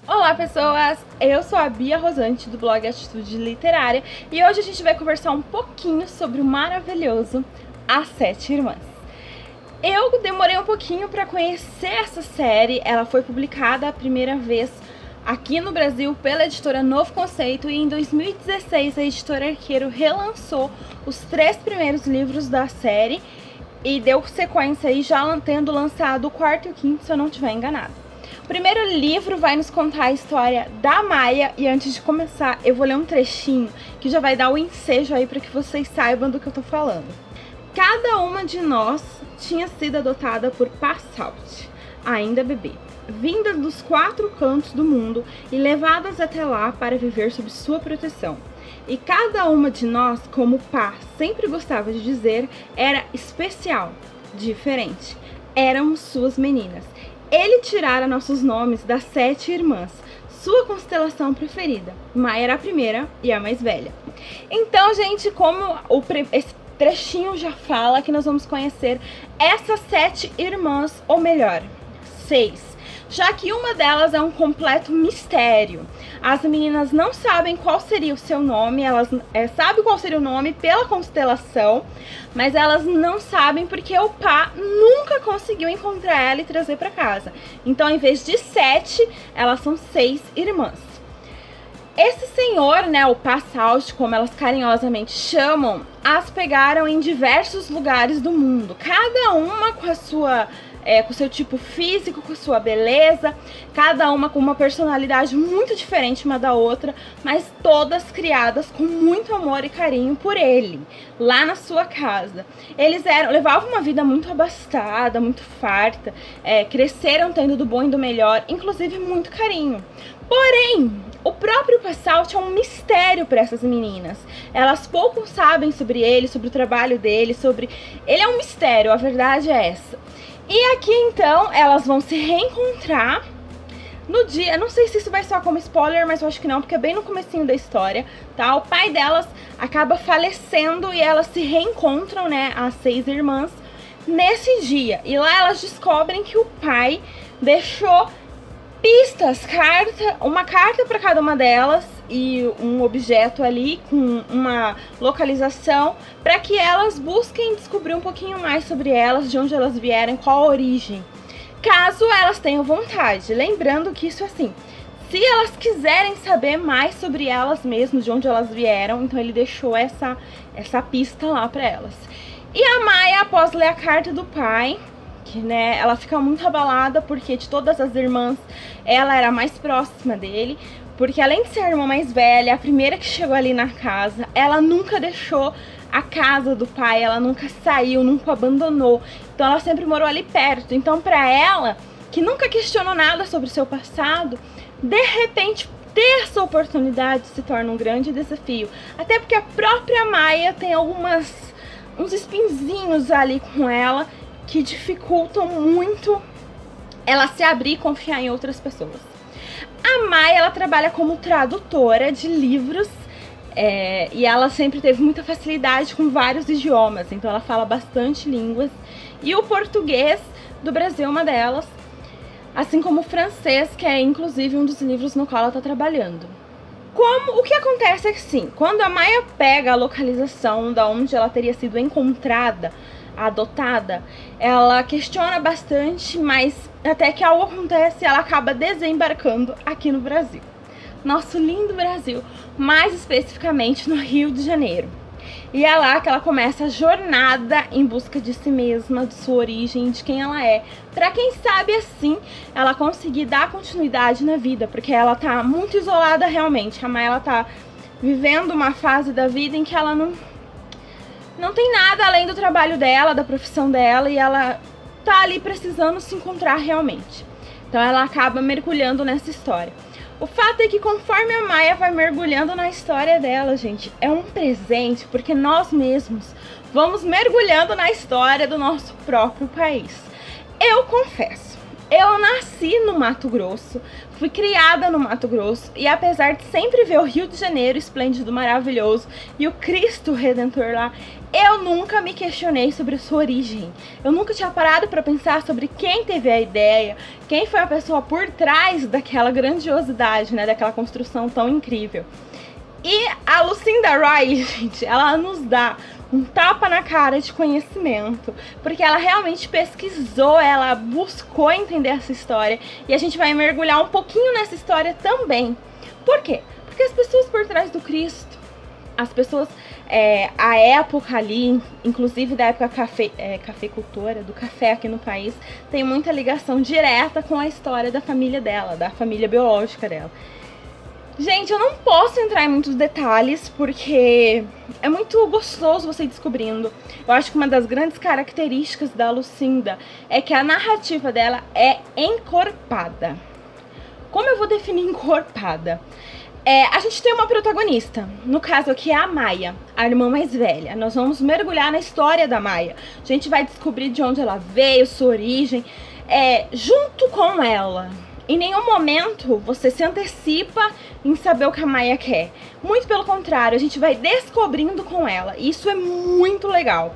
Olá pessoas, eu sou a Bia Rosante do blog Atitude Literária e hoje a gente vai conversar um pouquinho sobre o maravilhoso As Sete Irmãs. Eu demorei um pouquinho para conhecer essa série, ela foi publicada a primeira vez aqui no Brasil pela editora Novo Conceito e em 2016 a editora Arqueiro relançou os 3 primeiros livros da série e deu sequência aí já tendo lançado o 4º e o 5º, se eu não estiver enganada. O primeiro livro vai nos contar a história da Maia e antes de começar eu vou ler um trechinho que já vai dar o ensejo aí para que vocês saibam do que eu tô falando. Cada uma de nós tinha sido adotada por Passalte, ainda bebê, vindas dos 4 cantos do mundo e levadas até lá para viver sob sua proteção. E cada uma de nós, como Pá sempre gostava de dizer, era especial, diferente. Éramos suas meninas. Ele tirara nossos nomes das 7 irmãs, sua constelação preferida. Maia era a primeira e a mais velha. Então, gente, como esse trechinho já fala, que nós vamos conhecer essas 7 irmãs, ou melhor, 6. Já que uma delas é um completo mistério. As meninas não sabem qual seria o seu nome, elas sabem qual seria o nome pela constelação, mas elas não sabem porque o Pá nunca conseguiu encontrar ela e trazer para casa. Então, em vez de 7, elas são 6 irmãs. Esse senhor, né, o Passalte, como elas carinhosamente chamam, as pegaram em diversos lugares do mundo, cada uma com a sua com seu tipo físico, com sua beleza, cada uma com uma personalidade muito diferente uma da outra, mas todas criadas com muito amor e carinho por ele, lá na sua casa. Eles levavam uma vida muito abastada, muito farta, cresceram tendo do bom e do melhor, inclusive muito carinho. Porém, o próprio Passalte é um mistério para essas meninas. Elas pouco sabem sobre ele, sobre o trabalho dele, ele é um mistério, a verdade é essa. E aqui então elas vão se reencontrar no dia, não sei se isso vai soar como spoiler, mas eu acho que não, porque é bem no comecinho da história, tá? O pai delas acaba falecendo e elas se reencontram, né, as 6 irmãs, nesse dia. E lá elas descobrem que o pai deixou pistas, uma carta para cada uma delas e um objeto ali com uma localização para que elas busquem descobrir um pouquinho mais sobre elas, de onde elas vieram, qual a origem, caso elas tenham vontade. Lembrando que isso assim, se elas quiserem saber mais sobre elas mesmas, de onde elas vieram, então ele deixou essa pista lá para elas. E a Maia, após ler a carta do pai, que, né, ela fica muito abalada porque de todas as irmãs ela era a mais próxima dele, porque além de ser a irmã mais velha, a primeira que chegou ali na casa, ela nunca deixou a casa do pai, ela nunca saiu, nunca abandonou, então ela sempre morou ali perto. Então para ela, que nunca questionou nada sobre o seu passado, de repente ter essa oportunidade se torna um grande desafio, até porque a própria Maia tem uns espinzinhos ali com ela que dificultam muito ela se abrir e confiar em outras pessoas. A Maia, ela trabalha como tradutora de livros e ela sempre teve muita facilidade com vários idiomas, então ela fala bastante línguas, e o português do Brasil é uma delas, assim como o francês, que é inclusive um dos livros no qual ela está trabalhando. O que acontece é que sim, quando a Maia pega a localização da onde ela teria sido encontrada, adotada, ela questiona bastante, mas até que algo acontece, ela acaba desembarcando aqui no Brasil, nosso lindo Brasil, mais especificamente no Rio de Janeiro. E é lá que ela começa a jornada em busca de si mesma, de sua origem, de quem ela é, para quem sabe assim ela conseguir dar continuidade na vida, porque ela tá muito isolada realmente. A Maia, ela tá vivendo uma fase da vida em que ela não tem nada além do trabalho dela, da profissão dela, e ela tá ali precisando se encontrar realmente. Então ela acaba mergulhando nessa história. O fato é que conforme a Maia vai mergulhando na história dela, gente, é um presente, porque nós mesmos vamos mergulhando na história do nosso próprio país. Eu confesso, Eu nasci no Mato Grosso, fui criada no Mato Grosso e apesar de sempre ver o Rio de Janeiro esplêndido, maravilhoso e o Cristo Redentor lá, eu nunca me questionei sobre a sua origem. Eu nunca tinha parado para pensar sobre quem teve a ideia, quem foi a pessoa por trás daquela grandiosidade, né, daquela construção tão incrível. E a Lucinda Riley, gente, ela nos dá um tapa na cara de conhecimento, porque ela realmente pesquisou, ela buscou entender essa história e a gente vai mergulhar um pouquinho nessa história também. Por quê? Porque as pessoas por trás do Cristo, as pessoas, a época ali, inclusive da época cafeicultora, do café aqui no país, tem muita ligação direta com a história da família dela, da família biológica dela. Gente, eu não posso entrar em muitos detalhes porque é muito gostoso você ir descobrindo. Eu acho que uma das grandes características da Lucinda é que a narrativa dela é encorpada. Como eu vou definir encorpada? A gente tem uma protagonista, no caso aqui é a Maia, a irmã mais velha. Nós vamos mergulhar na história da Maia. A gente vai descobrir de onde ela veio, sua origem, junto com ela. Em nenhum momento você se antecipa em saber o que a Maia quer. Muito pelo contrário, a gente vai descobrindo com ela. E isso é muito legal.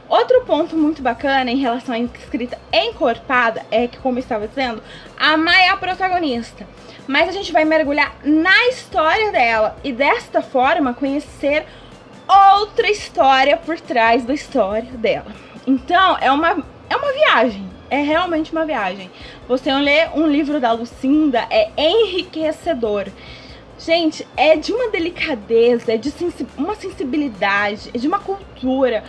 Outro ponto muito bacana em relação à escrita encorpada é que, como eu estava dizendo, a Maia é a protagonista. Mas a gente vai mergulhar na história dela e desta forma conhecer outra história por trás da história dela. Então é uma viagem. É realmente uma viagem. Você ler um livro da Lucinda é enriquecedor. Gente, é de uma delicadeza, é de uma sensibilidade, é de uma cultura.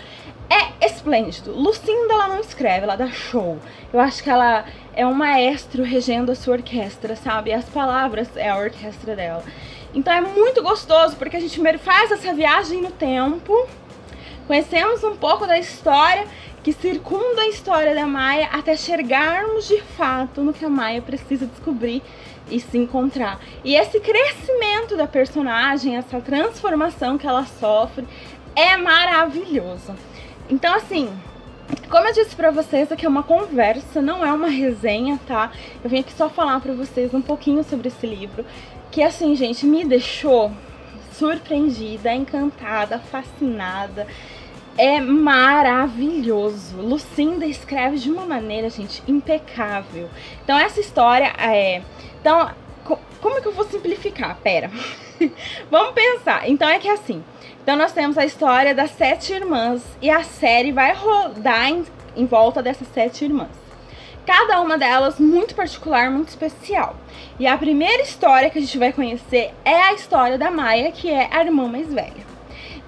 É esplêndido. Lucinda, ela não escreve, ela dá show. Eu acho que ela é um maestro regendo a sua orquestra, sabe? As palavras é a orquestra dela. Então é muito gostoso, porque a gente faz essa viagem no tempo, conhecemos um pouco da história que circunda a história da Maia até chegarmos de fato no que a Maia precisa descobrir e se encontrar. E esse crescimento da personagem, essa transformação que ela sofre, é maravilhoso. Então, assim, como eu disse pra vocês, aqui é uma conversa, não é uma resenha, tá? Eu vim aqui só falar pra vocês um pouquinho sobre esse livro, que assim, gente, me deixou surpreendida, encantada, fascinada. É maravilhoso. Lucinda escreve de uma maneira, gente, impecável. Então essa história Então, como é que eu vou simplificar? Pera. Vamos pensar. Então é que assim. Então nós temos a história das 7 irmãs e a série vai rodar em volta dessas 7 irmãs. Cada uma delas muito particular, muito especial. E a primeira história que a gente vai conhecer é a história da Maia, que é a irmã mais velha.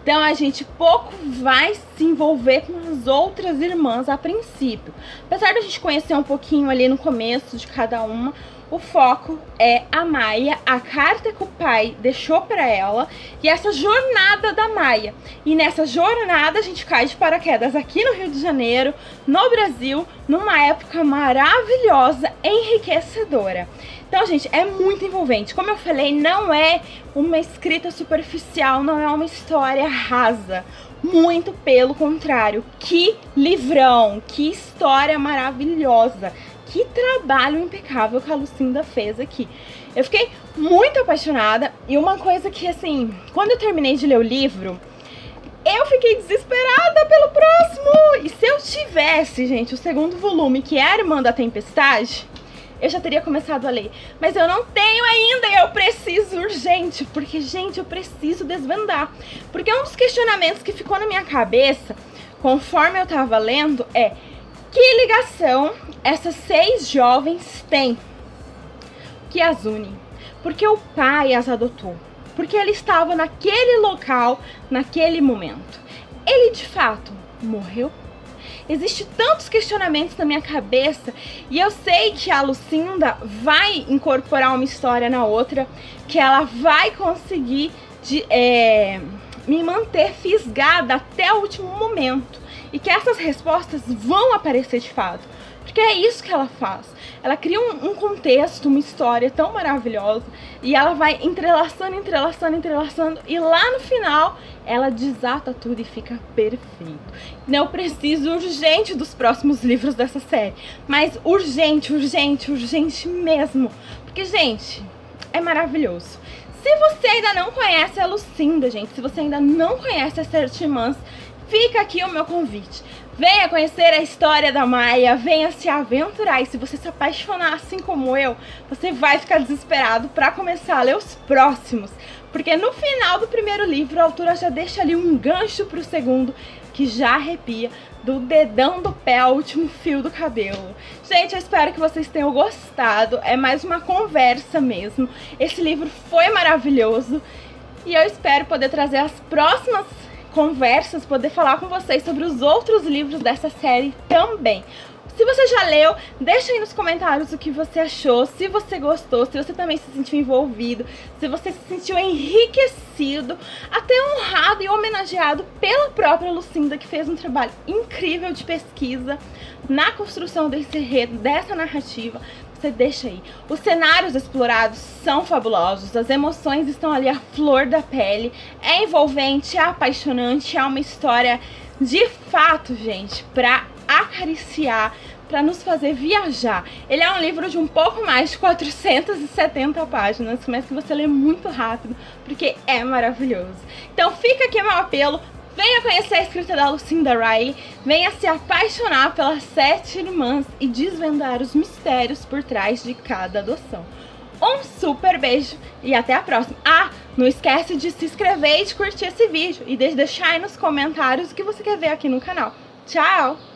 Então a gente pouco vai se envolver com as outras irmãs a princípio. Apesar de a gente conhecer um pouquinho ali no começo de cada uma, o foco é a Maia, a carta que o pai deixou para ela e essa jornada da Maia. E nessa jornada a gente cai de paraquedas aqui no Rio de Janeiro, no Brasil, numa época maravilhosa, enriquecedora. Então, gente, é muito envolvente. Como eu falei, não é uma escrita superficial, não é uma história rasa. Muito pelo contrário. Que livrão, que história maravilhosa. Que trabalho impecável que a Lucinda fez aqui. Eu fiquei muito apaixonada. E uma coisa que, assim, quando eu terminei de ler o livro, eu fiquei desesperada pelo próximo. E se eu tivesse, gente, o segundo volume, que é a Irmã da Tempestade, eu já teria começado a ler. Mas eu não tenho ainda e eu preciso urgente. Porque, gente, eu preciso desvendar. Porque um dos questionamentos que ficou na minha cabeça, conforme eu tava lendo, é: que ligação essas 6 jovens têm que as une? Porque o pai as adotou. Porque ele estava naquele local, naquele momento. Ele, de fato, morreu? Existem tantos questionamentos na minha cabeça e eu sei que a Lucinda vai incorporar uma história na outra, que ela vai conseguir me manter fisgada até o último momento e que essas respostas vão aparecer de fato. Porque é isso que ela faz. Ela cria um contexto, uma história tão maravilhosa, e ela vai entrelaçando, entrelaçando, entrelaçando, e lá no final ela desata tudo e fica perfeito. Eu preciso urgente dos próximos livros dessa série, mas urgente, urgente, urgente mesmo, porque, gente, é maravilhoso. Se você ainda não conhece a Lucinda, gente, se você ainda não conhece as Sete Irmãs, fica aqui o meu convite. Venha conhecer a história da Maia, venha se aventurar, e se você se apaixonar assim como eu, você vai ficar desesperado para começar a ler os próximos, porque no final do primeiro livro a autora já deixa ali um gancho pro segundo, que já arrepia do dedão do pé ao último fio do cabelo. Gente, eu espero que vocês tenham gostado, é mais uma conversa mesmo. Esse livro foi maravilhoso e eu espero poder trazer as próximas conversas, poder falar com vocês sobre os outros livros dessa série também. Se você já leu, deixa aí nos comentários o que você achou, se você gostou, se você também se sentiu envolvido, se você se sentiu enriquecido, até honrado e homenageado pela própria Lucinda, que fez um trabalho incrível de pesquisa na construção desse enredo, dessa narrativa. Você deixa aí. Os cenários explorados são fabulosos, as emoções estão ali à flor da pele, é envolvente, é apaixonante, é uma história de fato, gente, pra acariciar, para nos fazer viajar. Ele é um livro de um pouco mais de 470 páginas, mas que você lê muito rápido, porque é maravilhoso. Então fica aqui meu apelo, venha conhecer a escrita da Lucinda Riley, venha se apaixonar pelas Sete Irmãs e desvendar os mistérios por trás de cada adoção. Um super beijo e até a próxima. Ah, não esquece de se inscrever e de curtir esse vídeo e de deixar aí nos comentários o que você quer ver aqui no canal. Tchau!